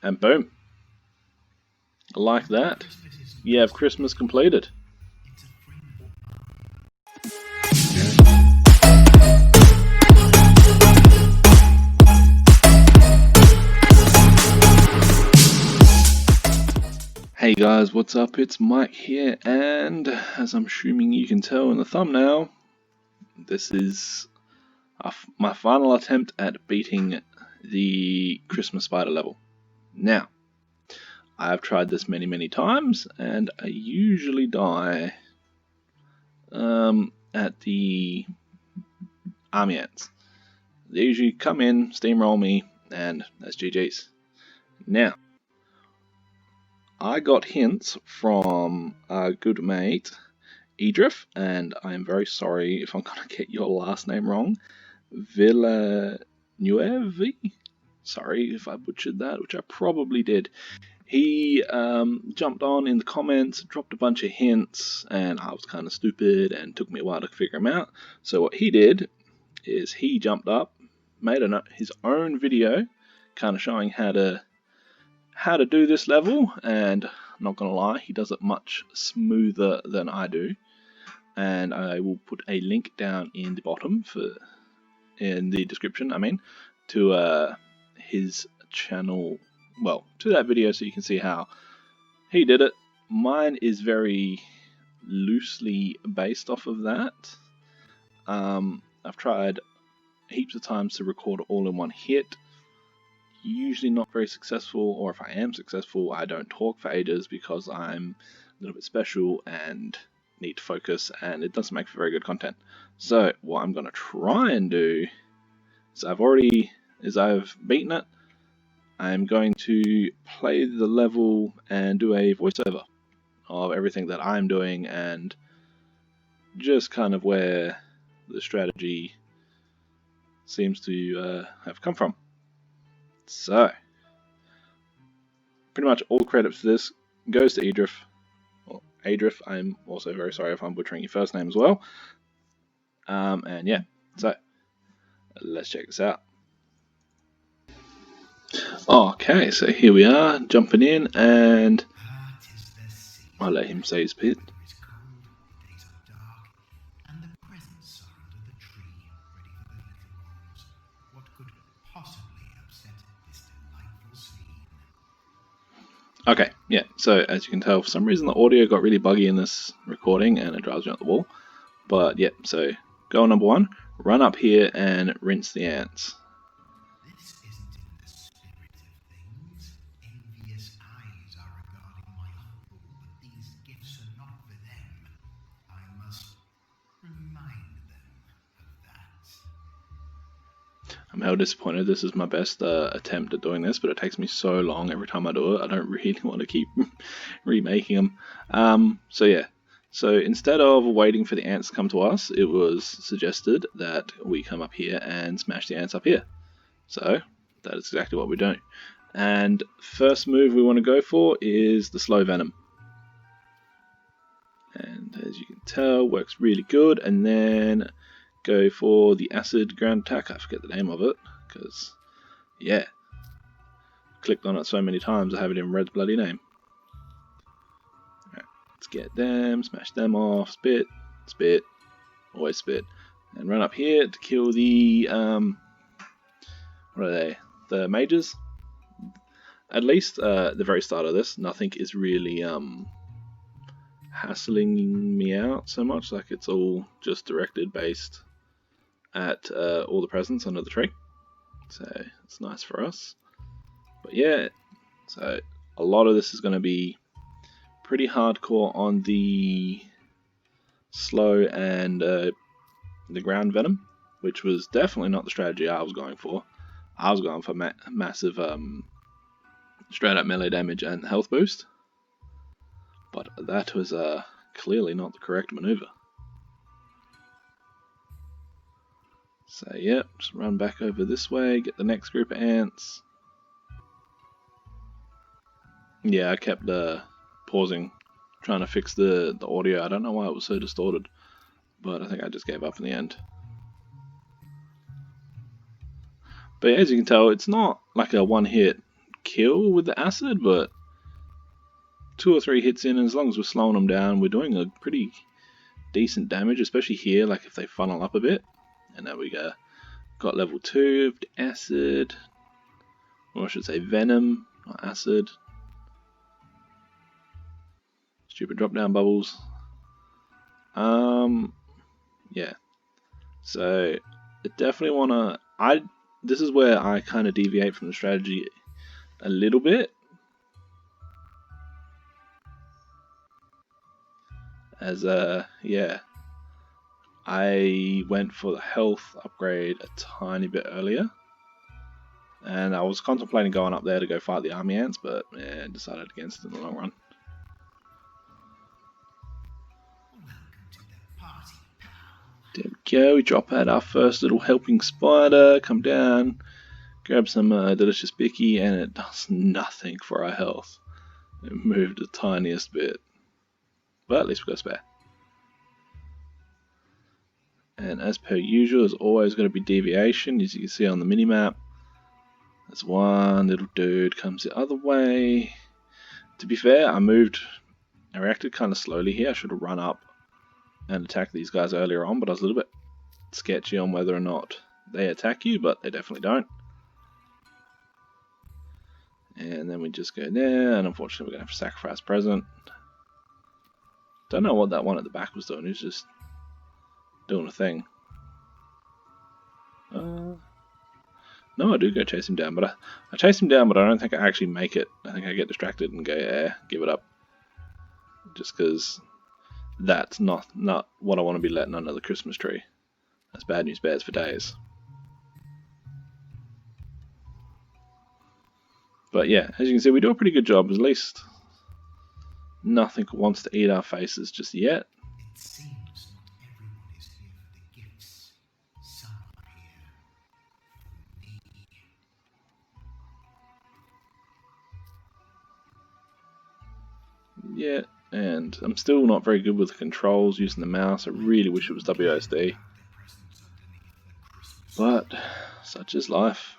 And boom. Like that, you have Christmas completed. Hey guys, what's up? It's Mike here, and as I'm assuming you can tell in the thumbnail, this is my final attempt at beating the Christmas spider level. Now, I've tried this many times, and I usually die at the army ants. They usually come in, steamroll me, and that's GG's. Now, I got hints from our good mate Eidref, and I am very sorry if I'm going to get your last name wrong. Villanueva? Sorry if I butchered that, which I probably did. He jumped on in the comments, dropped a bunch of hints, and I was kind of stupid and took me a while to figure them out. So what he did is he jumped up, made his own video kind of showing how to do this level, and I'm not gonna lie, he does it much smoother than I do. And I will put a link down in the bottom in the description, to his channel, well, to that video, so you can see how he did it. Mine is very loosely based off of that. I've tried heaps of times to record all in one hit. Usually not very successful, or if I am successful, I don't talk for ages because I'm a little bit special and need to focus, and it doesn't make for very good content. So what I'm going to try and do is I've beaten it, I'm going to play the level and do a voiceover of everything that I'm doing and just kind of where the strategy seems to have come from. So, pretty much all credit for this goes to Eidref. Well, Eidref, I'm also very sorry if I'm butchering your first name as well. And yeah, so let's check this out. Okay, so here we are, jumping in, and I'll let him say his bit. Okay, yeah, so as you can tell, for some reason the audio got really buggy in this recording and it drives me up the wall. But yeah, so goal number 1, run up here and rinse the ants. This isn't in the spirit of things. Envious eyes are regarding my uncle, but these gifts are not for them. I must remind them of that. I'm hell disappointed. This is my best attempt at doing this, but it takes me so long every time I do it. I don't really want to keep remaking them. So yeah. So instead of waiting for the ants to come to us, it was suggested that we come up here and smash the ants up here. So that is exactly what we're doing. And first move we want to go for is the slow venom. And as you can tell, works really good. And then go for the acid ground attack. I forget the name of it because, yeah, clicked on it so many times I have it in Red's bloody name. Right, let's get them, smash them off, spit, always spit, and run up here to kill the what are they? The mages. At least at the very start of this, nothing is really hassling me out so much. Like, it's all just directed based at all the presents under the tree, so it's nice for us. But yeah, so a lot of this is going to be pretty hardcore on the slow and the ground venom, which was definitely not the strategy I was going for. I was going for massive straight up melee damage and health boost, but that was clearly not the correct maneuver. So yeah, just run back over this way, get the next group of ants. Yeah, I kept pausing, trying to fix the audio. I don't know why it was so distorted, but I think I just gave up in the end. But as you can tell, it's not like a one-hit kill with the acid, but 2 or 3 hits in, and as long as we're slowing them down, we're doing a pretty decent damage, especially here, like if they funnel up a bit. And there we go. Got level 2 of acid, or I should say venom, not acid. Stupid drop down bubbles. Yeah. So I definitely wanna. This is where I kind of deviate from the strategy a little bit. As yeah, I went for the health upgrade a tiny bit earlier, and I was contemplating going up there to go fight the army ants, but yeah, decided against it in the long run. There we go, we drop out our first little helping spider, come down, grab some delicious bicky, and it does nothing for our health. It moved the tiniest bit, but at least we got spare. And as per usual, there's always going to be deviation, as you can see on the minimap. There's one little dude comes the other way. To be fair, I reacted kind of slowly here. I should have run up and attacked these guys earlier on, but I was a little bit sketchy on whether or not they attack you, but they definitely don't. And then we just go there, and unfortunately we're going to have to sacrifice present. Don't know what that one at the back was doing. He was just doing a thing. No, I do go chase him down, but I chase him down, but I don't think I actually make it. I think I get distracted and go, yeah, give it up. Just because that's not what I want to be letting under the Christmas tree. That's bad news bears for days. But yeah, as you can see, we do a pretty good job. At least nothing wants to eat our faces just yet. It seems not everyone is here for the gifts. Some are here for me. Yeah, and I'm still not very good with the controls using the mouse. I really wish it was WASD. But such is life.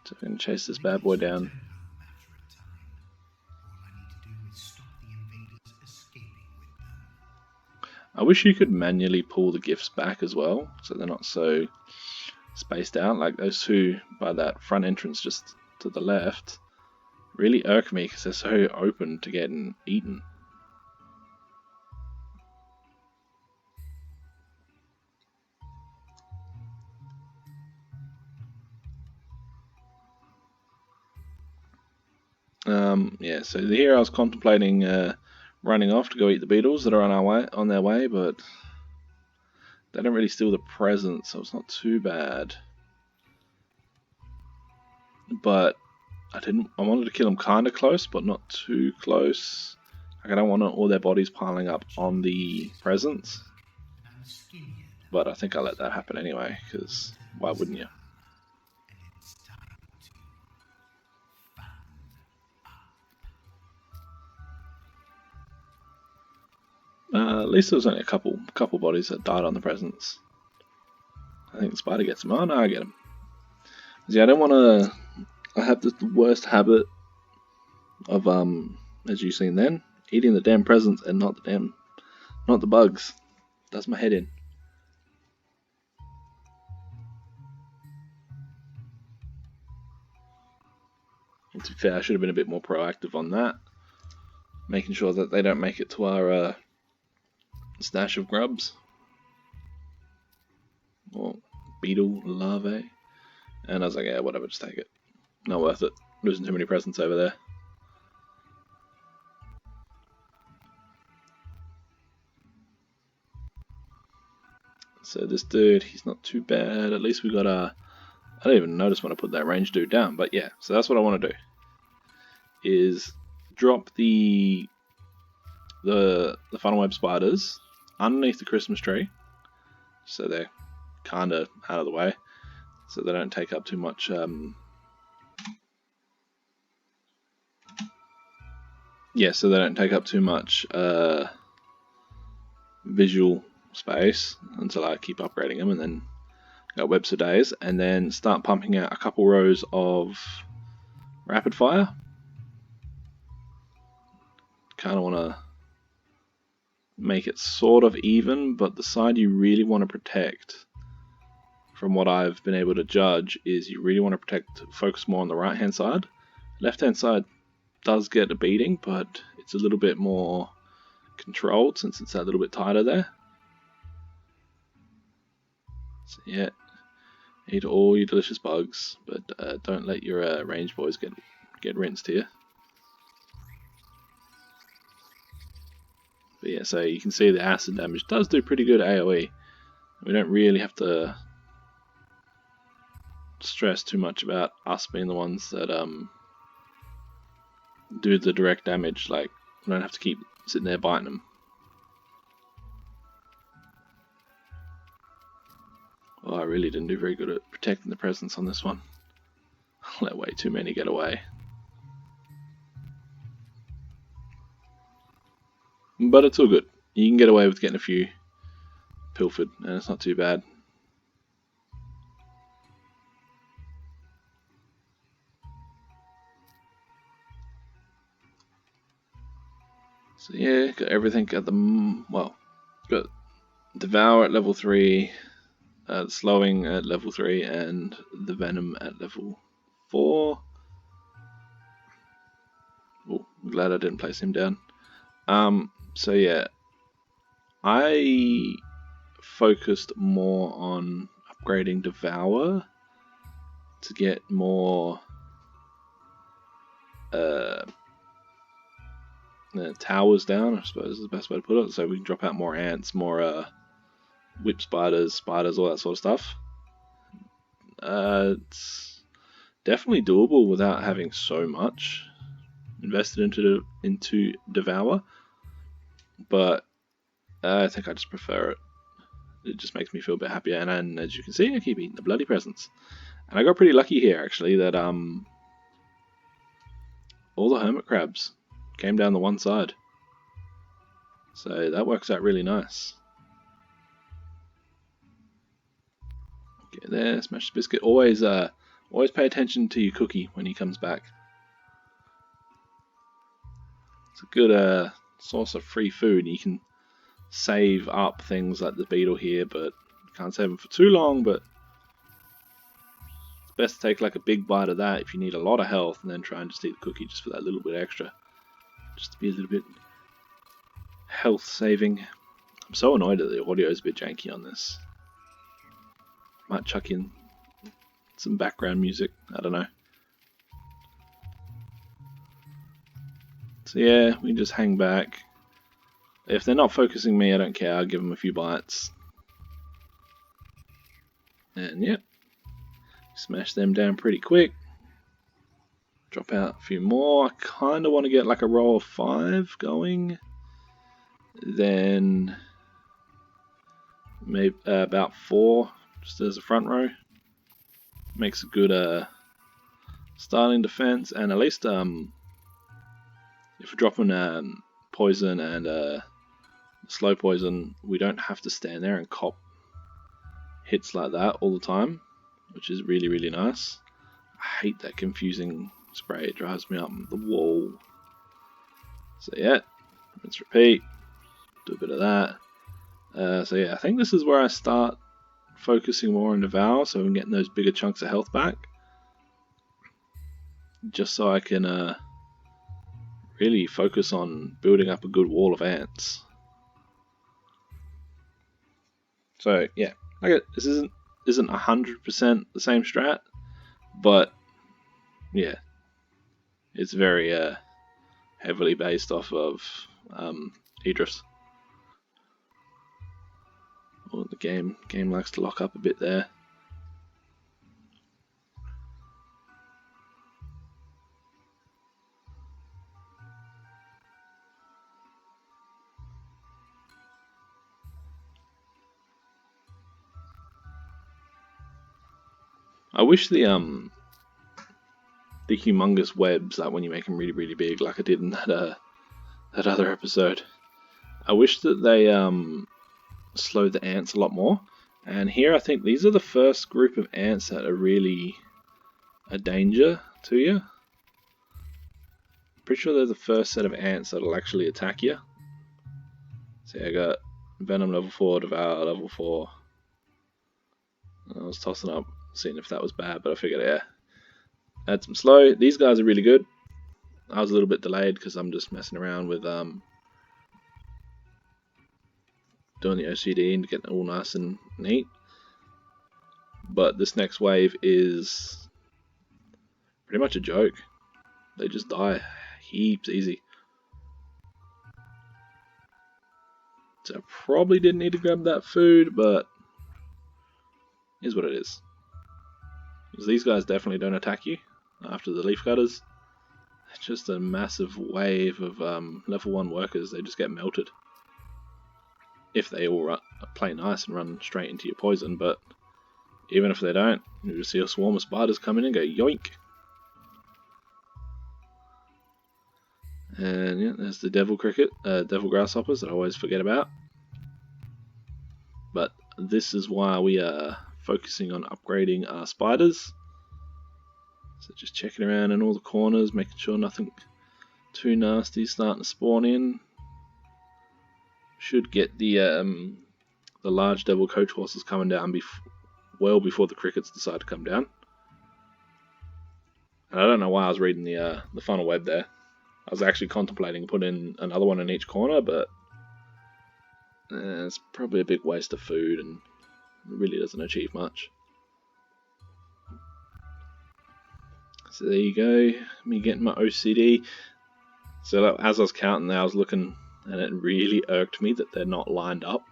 So I'm going to chase this bad boy down. I wish you could manually pull the gifts back as well, so they're not so spaced out. Like those two by that front entrance just to the left really irk me because they're so open to getting eaten. Yeah, so here I was contemplating running off to go eat the beetles that are on their way, but they don't really steal the presents, so it's not too bad. But I wanted to kill them kind of close, but not too close. Like I don't want all their bodies piling up on the presents. But I think I'll let that happen anyway, because why wouldn't you? At least there was only a couple bodies that died on the presents. I think the spider gets them. Oh no, I get them. See, I don't want to. I have the worst habit of as you've seen then, eating the damn presents and not the bugs. Does my head in. And to be fair, I should have been a bit more proactive on that, making sure that they don't make it to our stash of grubs or beetle larvae. And I was like, yeah, whatever, just take it. Not worth it. Losing too many presents over there. So this dude, he's not too bad. At least we got a. I don't even notice when I put that range dude down, but yeah. So that's what I want to do. Is drop the funnel web spiders underneath the Christmas tree, so they're kind of out of the way, so they don't take up too much so they don't take up too much visual space until I keep upgrading them, and then got webs for days, and then start pumping out a couple rows of rapid fire. Kind of want to make it sort of even, but the side you really want to protect, from what I've been able to judge, is you really want to focus more on the right hand side. Left hand side does get a beating, but it's a little bit more controlled since it's a little bit tighter there. So yeah, eat all your delicious bugs, but don't let your range boys get rinsed here. But yeah, so you can see the acid damage does do pretty good AoE. We don't really have to stress too much about us being the ones that do the direct damage. Like, we don't have to keep sitting there biting them. Oh, I really didn't do very good at protecting the presence on this one. Let way too many get away. But it's all good. You can get away with getting a few pilfered, and it's not too bad. So yeah, got everything at the, well, got Devour at level 3, Slowing at level 3, and the Venom at level 4. Oh, I'm glad I didn't place him down. So yeah, I focused more on upgrading Devour to get more towers down, I suppose is the best way to put it, so we can drop out more ants, more whip spiders, all that sort of stuff. It's definitely doable without having so much invested into Devour, but I think I just prefer it. It just makes me feel a bit happier, and as you can see, I keep eating the bloody presents. And I got pretty lucky here, actually, that all the hermit crabs came down the one side. So that works out really nice. Get there, smash the biscuit. Always pay attention to your cookie when he comes back. It's a good source of free food. You can save up things like the beetle here, but you can't save them for too long, but it's best to take like a big bite of that if you need a lot of health, and then try and just eat the cookie just for that little bit extra. Just to be a little bit health saving. I'm so annoyed that the audio is a bit janky on this. Might chuck in some background music, I don't know. So yeah, we just hang back. If they're not focusing me, I don't care, I'll give them a few bites. And yep, smash them down pretty quick. Drop out a few more. I kind of want to get like a row of 5 going. Then maybe about 4 just as a front row. Makes a good starting defense, and at least if we're dropping poison and slow poison, we don't have to stand there and cop hits like that all the time, which is really, really nice. I hate that confusing spray, it drives me up the wall. So yeah, let's repeat, do a bit of that. So yeah, I think this is where I start focusing more on Devour, so I'm getting those bigger chunks of health back, just so I can really focus on building up a good wall of ants. So yeah, this isn't 100% the same strat, but yeah, it's very heavily based off of Eidref's. Oh, the game likes to lock up a bit there. I wish the humongous webs, like when you make them really, really big, like I did in that other episode, I wish that they slow the ants a lot more. And here I think these are the first group of ants that are really a danger to you. Pretty sure they're the first set of ants that'll actually attack you. So yeah, I got Venom level 4, Devour level 4. I was tossing up, seeing if that was bad, but I figured, yeah, add some slow. These guys are really good. I was a little bit delayed because I'm just messing around with doing the OCD and getting it all nice and neat. But this next wave is pretty much a joke. They just die heaps easy. So I probably didn't need to grab that food, but here's what it is. Because these guys definitely don't attack you after the leaf cutters. It's just a massive wave of level 1 workers. They just get melted. If they all play nice and run straight into your poison, but even if they don't, you just see a swarm of spiders come in and go yoink. And yeah, there's the devil grasshoppers that I always forget about. But this is why we are focusing on upgrading our spiders. So just checking around in all the corners, making sure nothing too nasty is starting to spawn in. Should get the large devil coach horses coming down well before the crickets decide to come down. And I don't know why I was reading the funnel web there. I was actually contemplating putting another one in each corner, but it's probably a big waste of food and it really doesn't achieve much. So there you go, me getting my OCD. So as I was counting there, I was looking and it really irked me that they're not lined up.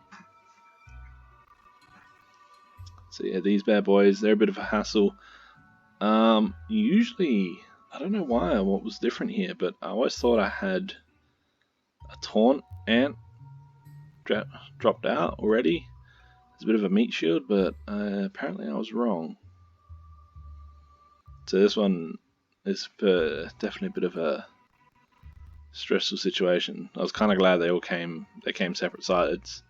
So yeah, these bad boys, they're a bit of a hassle. Usually, I don't know why, what was different here, but I always thought I had a taunt ant dropped out already. It's a bit of a meat shield, but apparently I was wrong. So this one is definitely a bit of a stressful situation. I was kind of glad they came separate sides,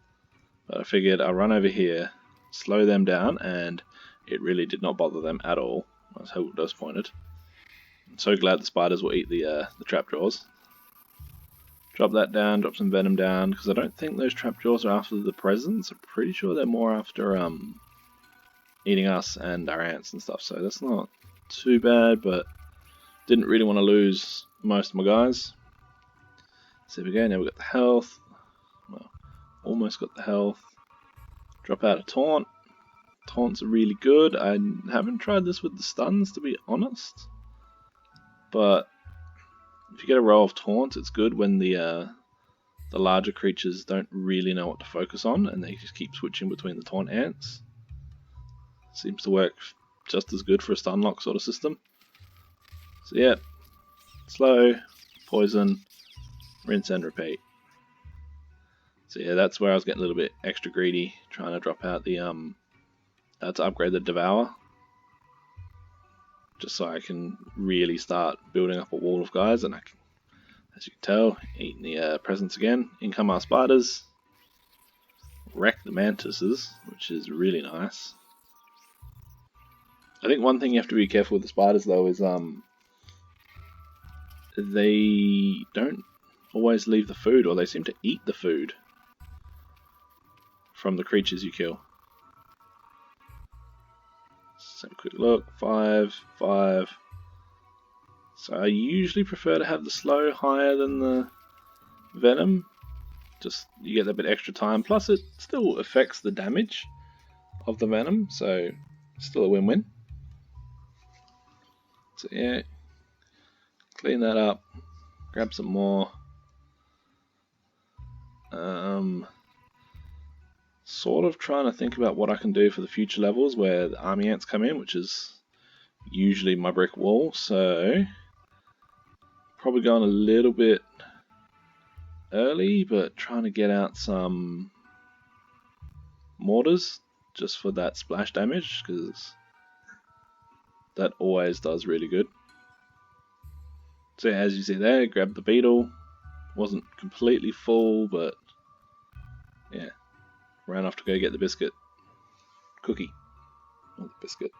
but I figured I'll run over here, slow them down, and it really did not bother them at all. I was so disappointed. I'm so glad the spiders will eat the trapjaws. Drop that down, drop some venom down, because I don't think those trapjaws are after the presents. I'm pretty sure they're more after eating us and our ants and stuff, so that's not too bad, but didn't really want to lose most of my guys. So there we go, now we've got the health. Well, almost got the health. Drop out a taunt. Taunts are really good. I haven't tried this with the stuns, to be honest, but if you get a row of taunts, it's good when the larger creatures don't really know what to focus on and they just keep switching between the taunt ants. Seems to work just as good for a stun lock sort of system. So yeah, slow, poison, rinse and repeat. So yeah, that's where I was getting a little bit extra greedy, trying to drop out the to upgrade the Devour, just so I can really start building up a wall of guys, and I can, as you can tell, eating the presents again. In come our spiders, wreck the mantises, which is really nice. I think one thing you have to be careful with the spiders though is they don't always leave the food, or they seem to eat the food from the creatures you kill. So quick look, 5, 5. So I usually prefer to have the slow higher than the venom. Just you get a bit extra time, plus it still affects the damage of the venom, so still a win-win. So yeah, clean that up, grab some more. Sort of trying to think about what I can do for the future levels where the army ants come in, which is usually my brick wall, so probably going a little bit early, but trying to get out some mortars just for that splash damage, because that always does really good. So as you see there, grab the beetle. Wasn't completely full, but yeah, ran off to go get the biscuit. Cookie. Not the biscuit.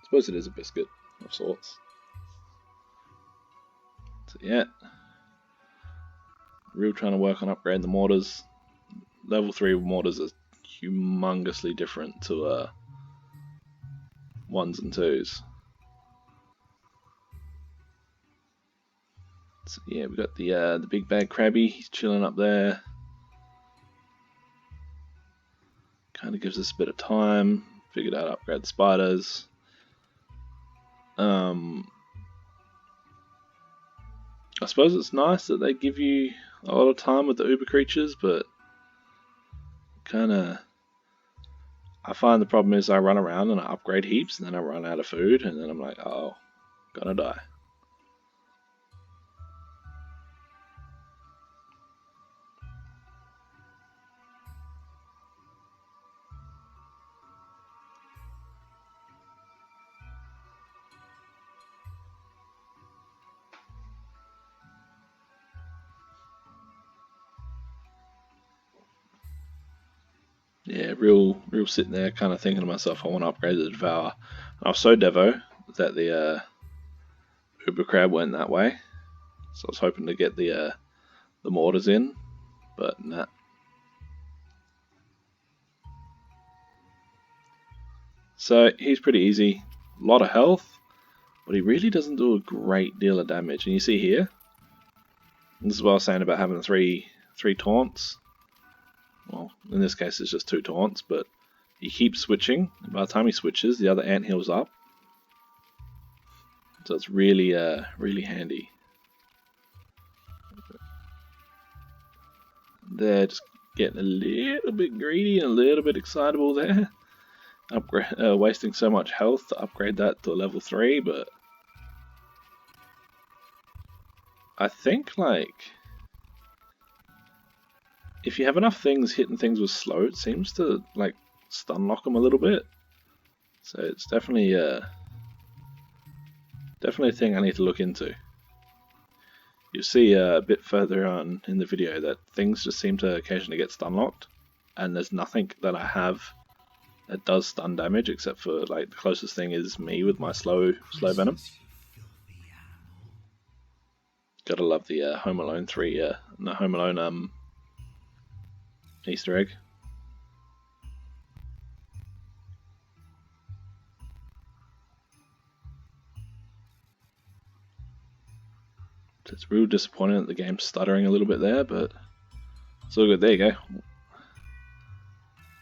I suppose it is a biscuit of sorts. So yeah, real trying to work on upgrading the mortars. Level 3 mortars are humongously different to 1s and 2s. So yeah, we got the big bad crabby. He's chilling up there. Kind of gives us a bit of time. Figured out how to upgrade the spiders. I suppose it's nice that they give you a lot of time with the uber creatures, but I find the problem is I run around and I upgrade heaps and then I run out of food and then I'm like, oh, gonna die. Yeah, real sitting there kind of thinking to myself, I want to upgrade the Devour. And I was so devo that the Uber Crab went that way. So I was hoping to get the mortars in, but nah. So he's pretty easy. A lot of health, but he really doesn't do a great deal of damage. And you see here, this is what I was saying about having three taunts. Well, in this case it's just 2 taunts, but he keeps switching. And by the time he switches, the other ant heals up. So it's really handy. They're just getting a little bit greedy and a little bit excitable there. Wasting so much health to upgrade that to a level 3, but I think like if you have enough things hitting things with slow, it seems to like stun lock them a little bit. So it's definitely a thing I need to look into. You'll see a bit further on in the video that things just seem to occasionally get stun locked, and there's nothing that I have that does stun damage except for like the closest thing is me with my slow venom. Gotta love the Home Alone 3, no, Home Alone Easter egg. It's real disappointing that the game's stuttering a little bit there, but it's all good. There you go.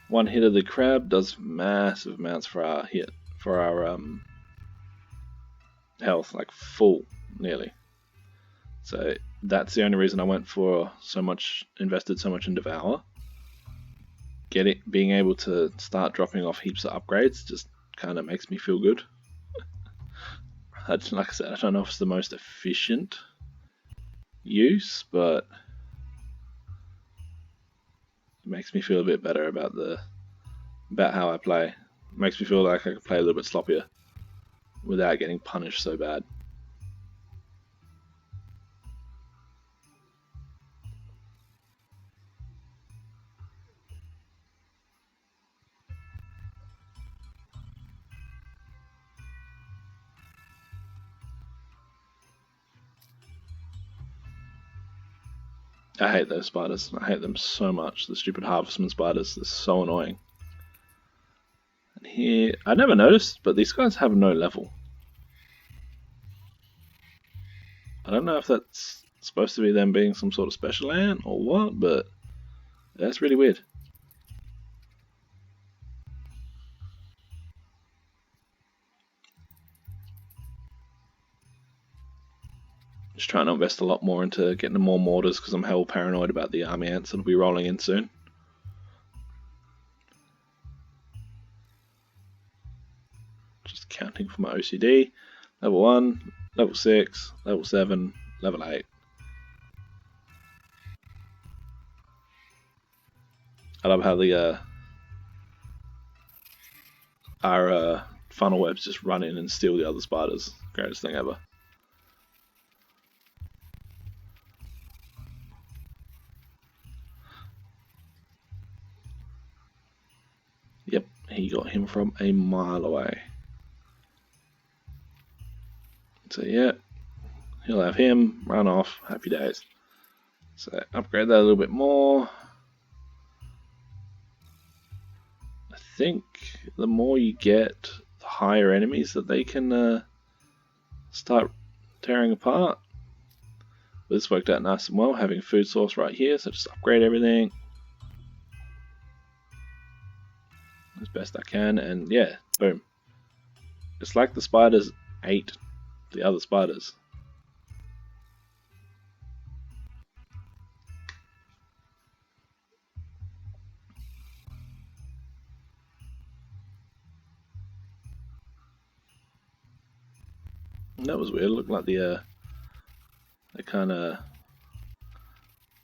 One hit of the crab does massive amounts for our health, like full, nearly. So that's the only reason I went for invested so much in Devour. Being able to start dropping off heaps of upgrades just kind of makes me feel good. Like I said, I don't know if it's the most efficient use, but it makes me feel a bit better about how I play. It makes me feel like I can play a little bit sloppier without getting punished so bad. I hate those spiders. I hate them so much. The stupid harvestman spiders. They're so annoying. And here, I never noticed, but these guys have no level. I don't know if that's supposed to be them being some sort of special ant or what, but that's really weird. Just trying to invest a lot more into getting more mortars because I'm hell paranoid about the army ants that'll be rolling in soon. Just counting for my OCD. Level 1, level 6, level 7, level 8. I love how our funnel webs just run in and steal the other spiders. Greatest thing ever. Yep, he got him from a mile away. So yeah, He'll have him, run off, happy days. So upgrade that a little bit more. I think the more you get, the higher enemies that they can start tearing apart. But this worked out nice and well, having a food source right here, so just upgrade everything as best I can, and yeah, boom. It's like the spiders ate the other spiders. And that was weird. It looked like they kind of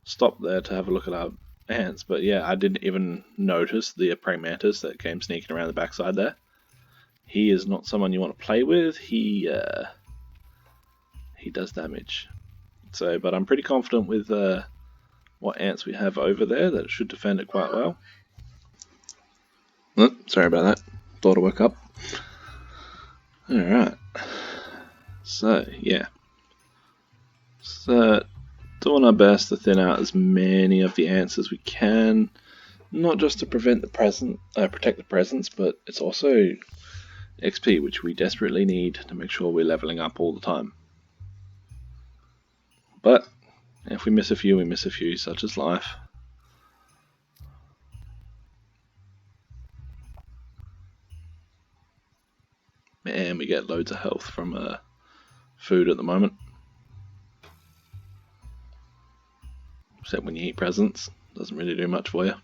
stopped there to have a look at our ants, but yeah, I didn't even notice the praying mantis that came sneaking around the backside there. He is not someone you want to play with. He does damage. So, but I'm pretty confident with what ants we have over there that it should defend it quite well. Oh, sorry about that. Thought I woke up. Alright. So, yeah. So, doing our best to thin out as many of the ants as we can. Not just to protect the presence, but it's also XP, which we desperately need to make sure we're leveling up all the time. But if we miss a few, we miss a few, such as life. And we get loads of health from food at the moment. Except when you eat presents, doesn't really do much for you.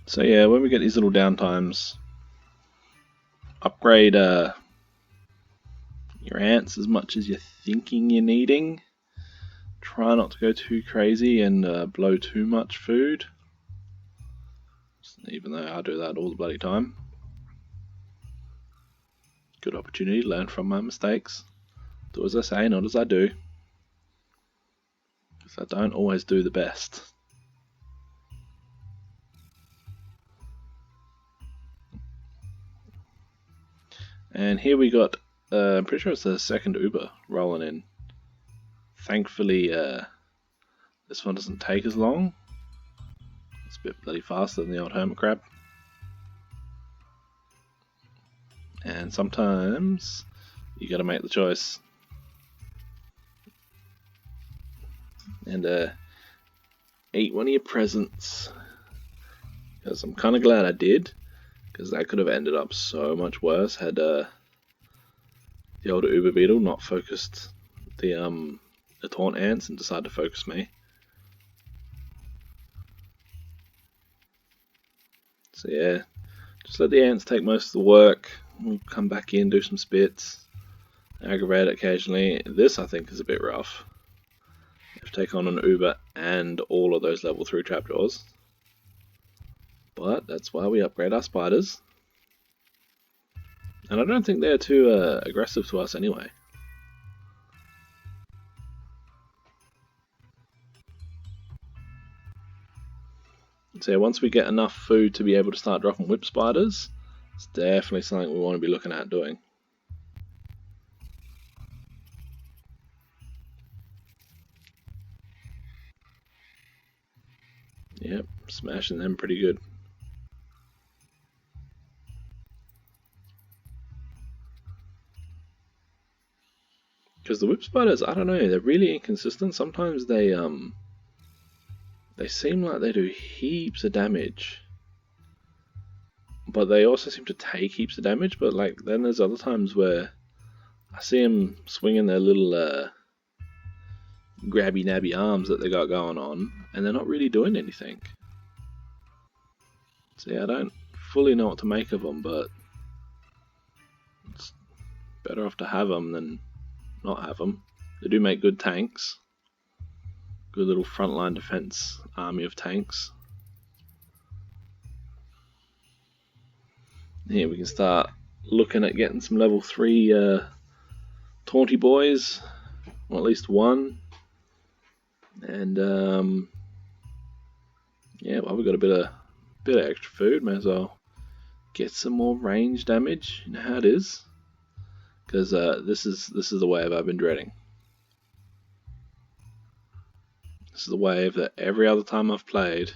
So yeah, when we get these little downtimes, upgrade your ants as much as you're thinking you're needing. Try not to go too crazy and blow too much food, even though I do that all the bloody time. Good opportunity to learn from my mistakes. Do as I say, not as I do. Because I don't always do the best. And here we got, I'm pretty sure it's the second Uber rolling in. Thankfully, this one doesn't take as long. It's a bit bloody faster than the old hermit crab. And sometimes you gotta make the choice. And eat one of your presents. Because I'm kind of glad I did. Because that could have ended up so much worse had the older Uber Beetle not focused the taunt ants and decided to focus me. So yeah, just let the ants take most of the work. We'll come back in, do some spits, aggravate it occasionally. This I think is a bit rough. You have to take on an Uber and all of those level 3 trapdoors. But that's why we upgrade our spiders. And I don't think they're too aggressive to us anyway. So yeah, once we get enough food to be able to start dropping whip spiders, it's definitely something we want to be looking at doing. Yep, smashing them pretty good. Because the whip spiders, I don't know, they're really inconsistent. Sometimes they seem like they do heaps of damage, but they also seem to take heaps of damage. But like then there's other times where I see them swinging their little grabby nabby arms that they got going on, and they're not really doing anything. So yeah, I don't fully know what to make of them, but it's better off to have them than not have them. They do make good tanks. Good little frontline defense army of tanks. Here we can start looking at getting some level 3 taunty boys, or at least one. And yeah, well, we've got a bit of extra food. May as well get some more range damage. You know how it is, because this is the wave I've been dreading. This is the wave that every other time I've played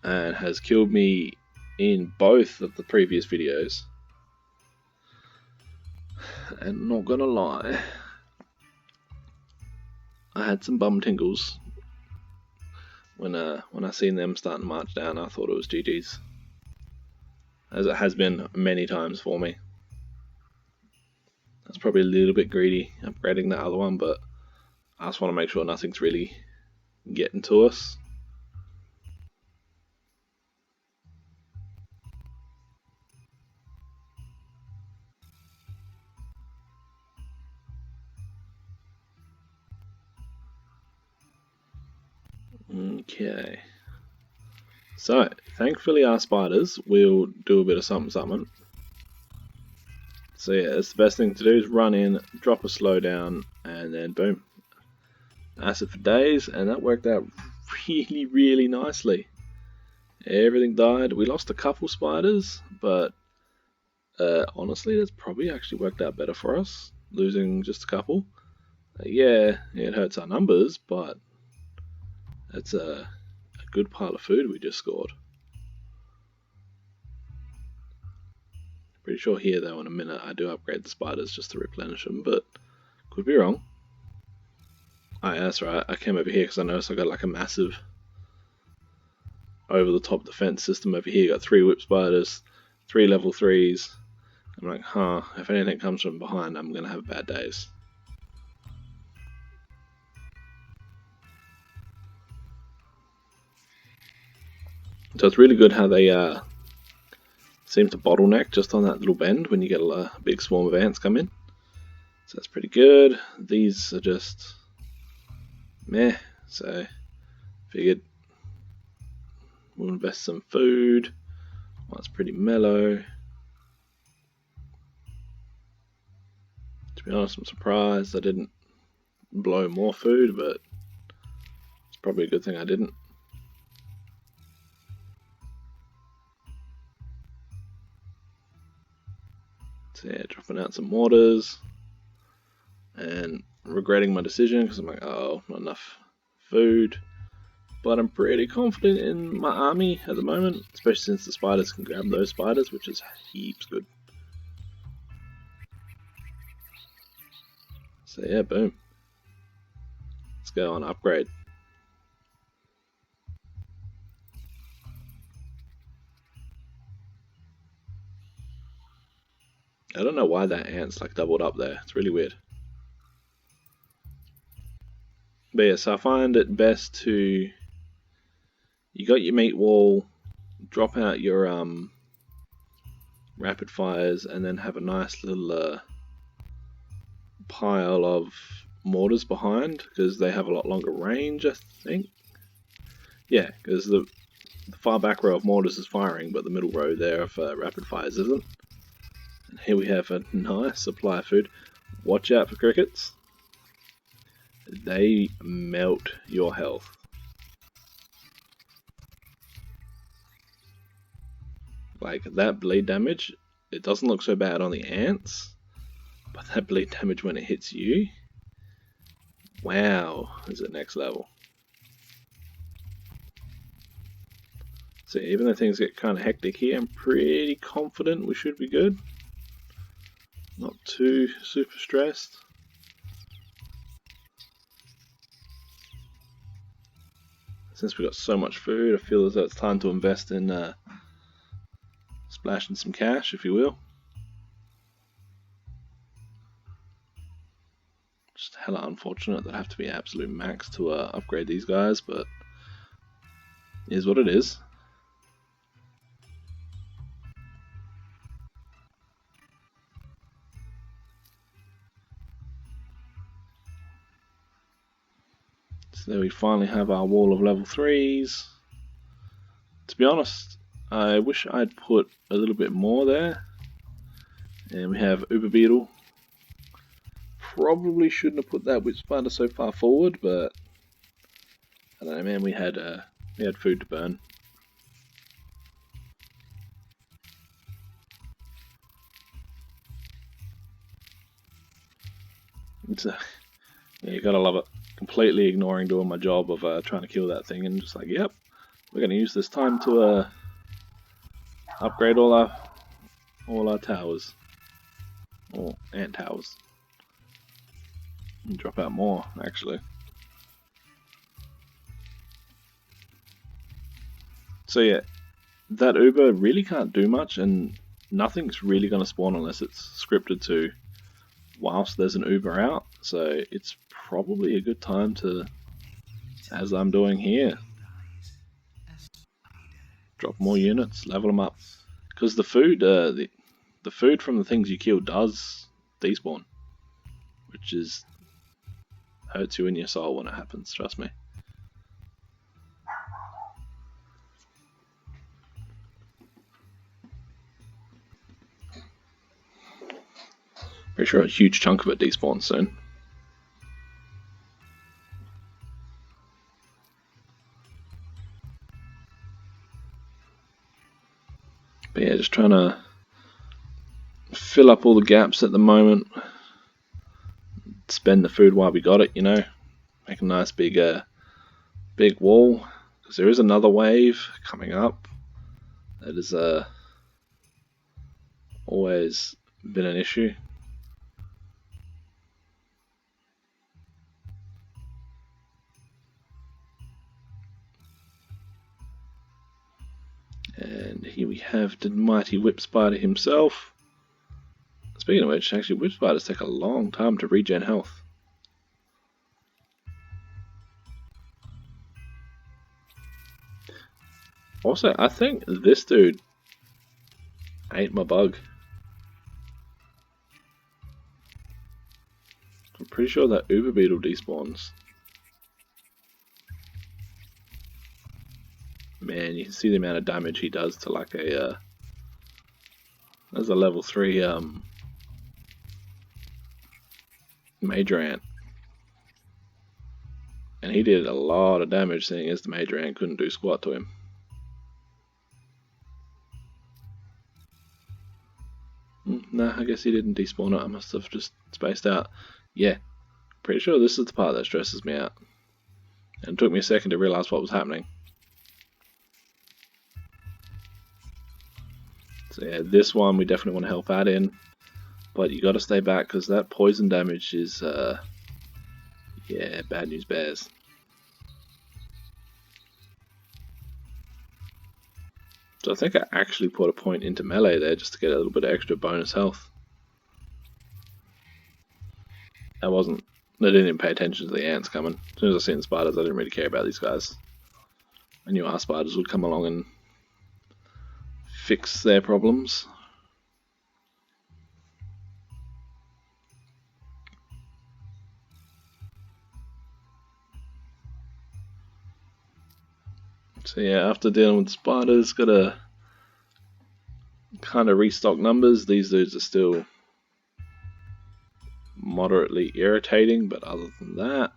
and has killed me in both of the previous videos. And not gonna lie, I had some bum tingles when I seen them starting to march down. I thought it was GG's, as it has been many times for me. That's probably a little bit greedy upgrading that other one, but I just want to make sure nothing's really getting to us. Okay. So, thankfully our spiders will do a bit of something. So yeah, it's the best thing to do is run in, drop a slowdown, and then boom. Acid for days, and that worked out really, really nicely. Everything died. We lost a couple spiders, but honestly, that's probably actually worked out better for us, losing just a couple. Yeah, it hurts our numbers, but it's a good pile of food we just scored. Pretty sure here, though, in a minute, I do upgrade the spiders just to replenish them, but could be wrong. Oh, yeah, that's right. I came over here because I noticed I got like a massive over-the-top defense system over here. Got 3 whip spiders, 3 level 3s. I'm like, if anything comes from behind, I'm going to have bad days. So it's really good how they seem to bottleneck just on that little bend when you get a big swarm of ants come in. So that's pretty good. These are just meh, so figured we'll invest some food. Well, it's pretty mellow. To be honest, I'm surprised I didn't blow more food, but it's probably a good thing I didn't. So yeah, dropping out some mortars and regretting my decision because I'm like, oh, not enough food. But I'm pretty confident in my army at the moment, especially since the spiders can grab those spiders, which is heaps good. So yeah, boom. Let's go on upgrade. I don't know why that ant's like doubled up there. It's really weird. But yeah, so I find it best to, you got your meat wall, drop out your rapid fires, and then have a nice little pile of mortars behind, because they have a lot longer range, I think. Yeah, because the far back row of mortars is firing, but the middle row there of rapid fires isn't. And here we have a nice supply of food. Watch out for crickets. They melt your health. Like, that bleed damage, it doesn't look so bad on the ants, but that bleed damage when it hits you, wow, is it next level. So even though things get kind of hectic here, I'm pretty confident we should be good. Not too super stressed. Since we've got so much food, I feel as though it's time to invest in splashing some cash, if you will. Just hella unfortunate that I have to be absolute max to upgrade these guys, but it is what it is. So there we finally have our wall of level 3s. To be honest, I wish I'd put a little bit more there. And we have Uber Beetle. Probably shouldn't have put that whip spider so far forward, but I don't know, man. We had food to burn. It's yeah, you gotta love it. Completely ignoring doing my job of trying to kill that thing, and just like, yep, we're gonna use this time to upgrade all our towers, or ant towers, and drop out more actually. So yeah, that Uber really can't do much, and nothing's really gonna spawn unless it's scripted to whilst there's an Uber out. So it's probably a good time to, as I'm doing here, drop more units, level them up, because the food, the food from the things you kill does despawn, which is hurts you in your soul when it happens. Trust me. Pretty sure a huge chunk of it despawns soon. But yeah, just trying to fill up all the gaps at the moment. Spend the food while we got it, you know. Make a nice big wall, because there is another wave coming up. That is always been an issue. And here we have the mighty Whip Spider himself. Speaking of which, actually, Whip Spiders take a long time to regen health. Also, I think this dude ate my bug. I'm pretty sure that Uber Beetle despawns. Man, you can see the amount of damage he does to like a as a level 3 major ant. And he did a lot of damage, seeing as the major ant couldn't do squat to him. Nah, I guess he didn't despawn it. I must have just spaced out. Yeah, pretty sure this is the part that stresses me out. And it took me a second to realise what was happening. So yeah, this one we definitely want to help out in. But you gotta stay back, because that poison damage is, yeah, bad news bears. So I think I actually put a point into melee there just to get a little bit of extra bonus health. I didn't even pay attention to the ants coming. As soon as I seen the spiders, I didn't really care about these guys. I knew our spiders would come along and fix their problems. So yeah, after dealing with the spiders, gotta kind of restock numbers. These dudes are still moderately irritating, but other than that,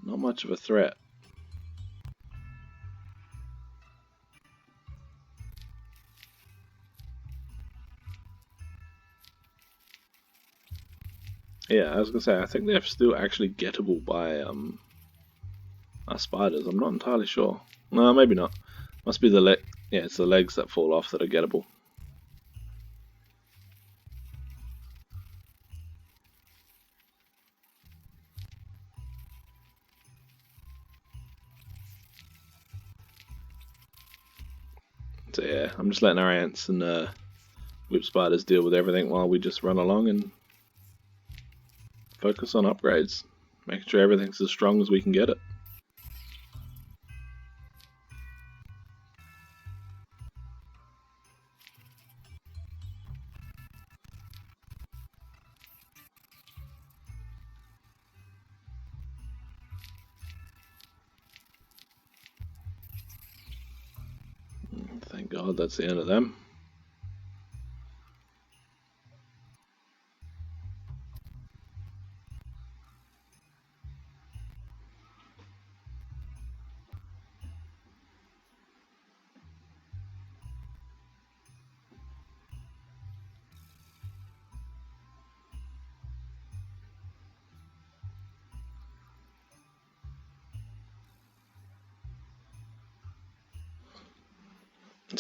not much of a threat. Yeah, I was gonna say, I think they're still actually gettable by our spiders. I'm not entirely sure. No, maybe not. Must be the leg. Yeah, it's the legs that fall off that are gettable. So yeah, I'm just letting our ants and whip spiders deal with everything while we just run along and focus on upgrades, making sure everything's as strong as we can get it. Thank God that's the end of them.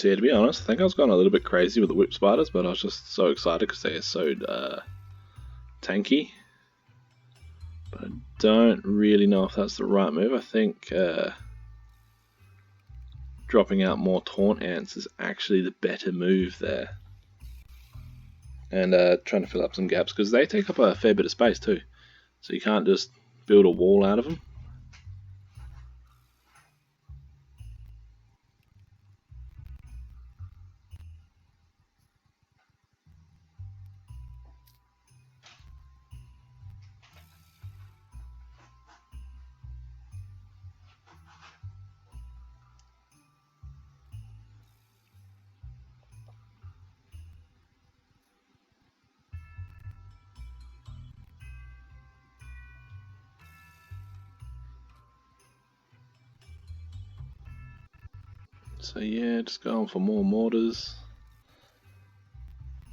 So yeah, to be honest, I think I was going a little bit crazy with the whip spiders, but I was just so excited because they are so tanky. But I don't really know if that's the right move. I think dropping out more taunt ants is actually the better move there. And trying to fill up some gaps, because they take up a fair bit of space too. So you can't just build a wall out of them. So yeah, just going for more mortars.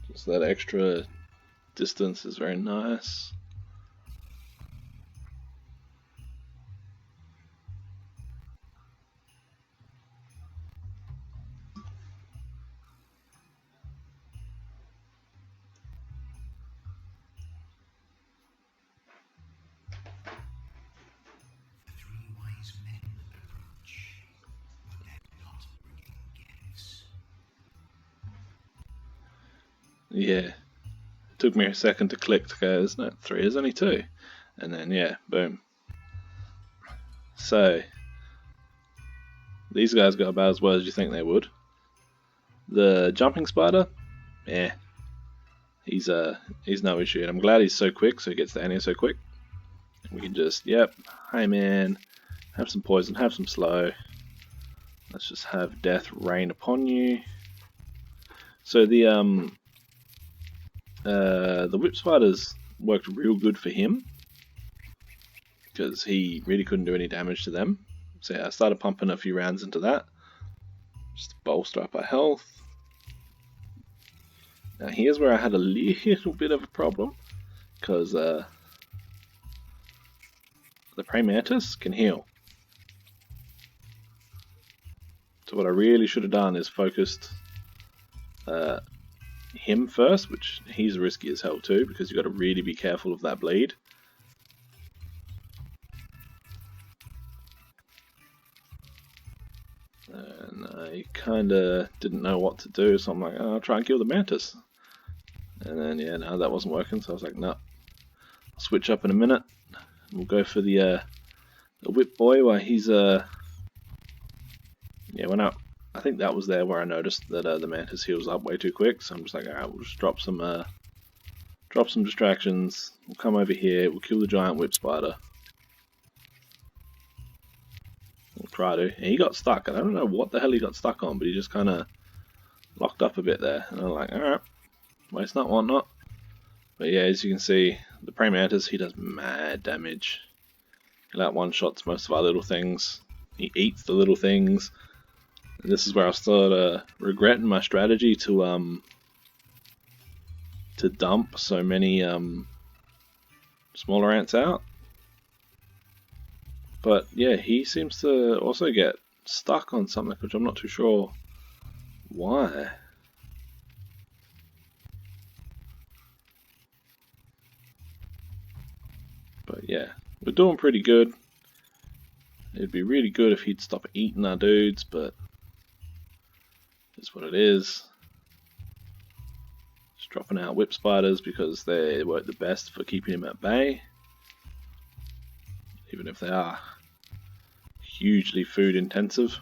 Just that extra distance is very nice. The three wise men approach, but they're not bringing gifts. Yeah, it took me a second to click to go, isn't it 3? There's only 2. And then yeah, boom. So these guys go about as well as you think they would. The jumping spider, yeah, he's no issue, and I'm glad he's so quick, so he gets down here so quick. We can just, yep, hey man, have some poison, have some slow. Let's just have death rain upon you. So the whip spiders worked real good for him because he really couldn't do any damage to them. So yeah, I started pumping a few rounds into that just to bolster up our health. Now here's where I had a little bit of a problem because the praying mantis can heal. So what I really should have done is focused him first, which he's risky as hell too, because you've got to really be careful of that bleed. And I kind of didn't know what to do, so I'm like, oh, I'll try and kill the mantis. And then yeah, no, that wasn't working, so I was like, no, I'll switch up in a minute. We'll go for the whip boy while he's yeah, I think that was there where I noticed that the mantis heals up way too quick, so I'm just like, alright, we'll just drop some distractions. We'll come over here, we'll kill the giant whip spider. We'll try to. And he got stuck, and I don't know what the hell he got stuck on, but he just kind of locked up a bit there. And I'm like, alright, waste not, want not. But yeah, as you can see, the praying mantis, he does mad damage. He like one-shots most of our little things. He eats the little things. And this is where I started regretting my strategy to dump so many smaller ants out. But yeah, he seems to also get stuck on something, which I'm not too sure why. But yeah, we're doing pretty good. It'd be really good if he'd stop eating our dudes, but it's what it is. Just dropping out whip spiders because they work the best for keeping him at bay. Even if they are hugely food intensive.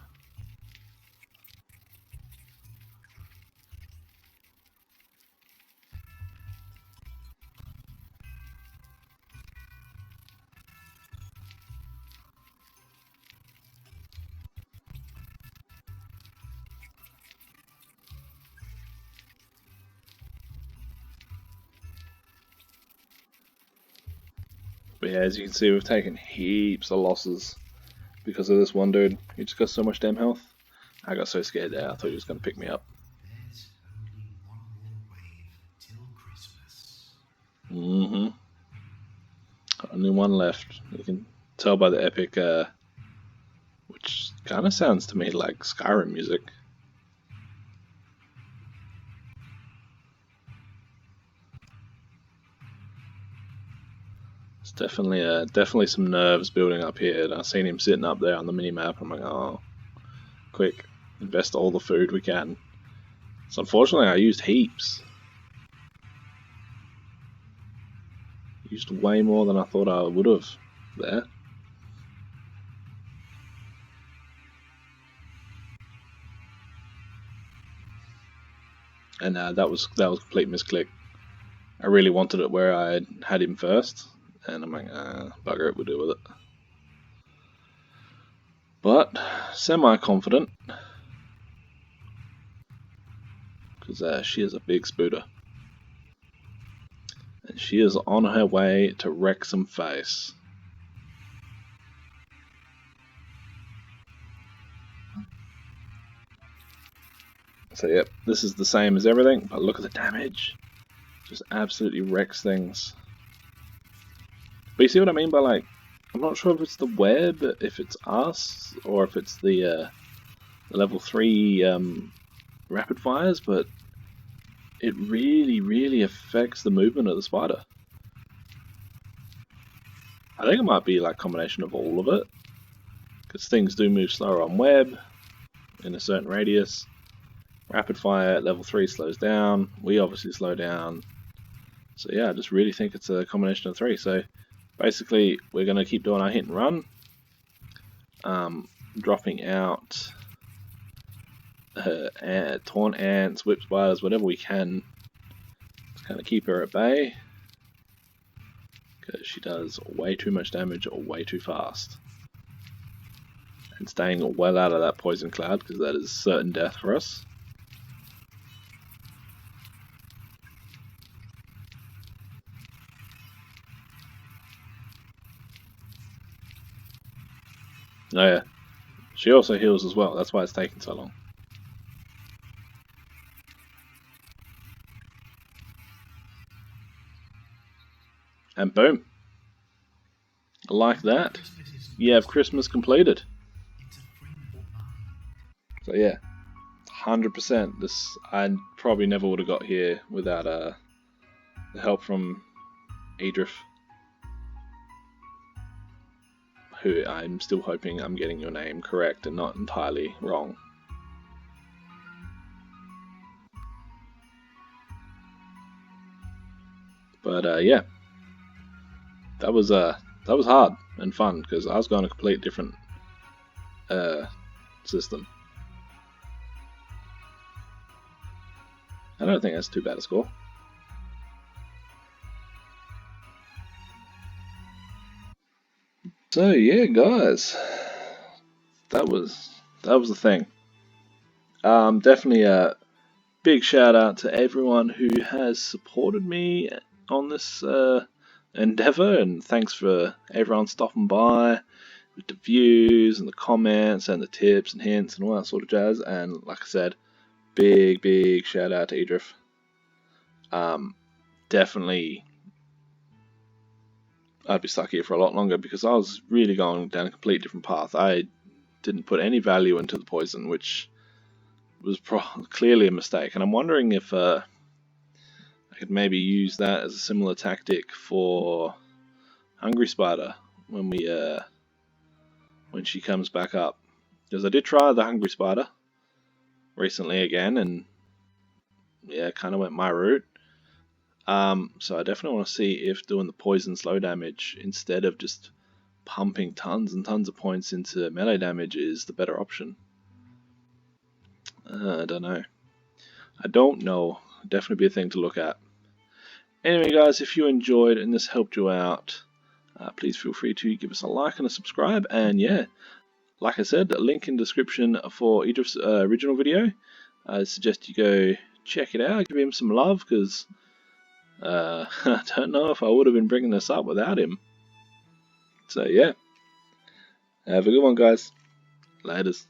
But yeah, as you can see, we've taken heaps of losses because of this one dude. He just got so much damn health. I got so scared there, I thought he was going to pick me up. There's only one more wave till Christmas. Only one left. You can tell by the epic, which kind of sounds to me like Skyrim music. It's definitely some nerves building up here. And I seen him sitting up there on the mini map. I'm like, oh, quick, invest all the food we can. So unfortunately, I used heaps. Used way more than I thought I would have there. And that was a complete misclick. I really wanted it where I had him first, and I'm like, bugger it, we'll deal with it. But semi-confident, because she is a big spooter, and she is on her way to wreck some face. So yep, this is the same as everything, but look at the damage. Just absolutely wrecks things. But you see what I mean by, like, I'm not sure if it's the web, if it's us, or if it's the level 3 rapid fires, but it really affects the movement of the spider. I think it might be like a combination of all of it, because things do move slower on web in a certain radius. Rapid fire at level 3 slows down, we obviously slow down. So yeah, I just really think it's a combination of 3. So basically we're going to keep doing our hit and run, dropping out taunt ants, whip spiders, whatever we can to kind of keep her at bay, because she does way too much damage way too fast. And staying well out of that poison cloud, because that is certain death for us. Oh yeah, she also heals as well, that's why it's taking so long. And boom. Like that, you have Christmas completed. So yeah, 100%. This I probably never would have got here without the help from Eidref, who I'm still hoping I'm getting your name correct and not entirely wrong. But yeah, that was hard and fun, because I was going a complete different system. I don't think that's too bad a score. So yeah, guys, that was the thing. Definitely a big shout out to everyone who has supported me on this endeavor, and thanks for everyone stopping by with the views and the comments and the tips and hints and all that sort of jazz. And like I said, big shout out to Eidref. Definitely I'd be stuck here for a lot longer, because I was really going down a completely different path. I didn't put any value into the poison, which was clearly a mistake, and I'm wondering if I could maybe use that as a similar tactic for Hungry Spider when she comes back up, because I did try the Hungry Spider recently again, and yeah, kind of went my route. So I definitely want to see if doing the poison slow damage instead of just pumping tons and tons of points into melee damage is the better option. I don't know. Definitely be a thing to look at. Anyway, guys, if you enjoyed and this helped you out, please feel free to give us a like and a subscribe. And yeah, like I said, a link in the description for Eidref's original video. I suggest you go check it out, give him some love, because I don't know if I would have been bringing this up without him. So yeah, have a good one, guys. Laters.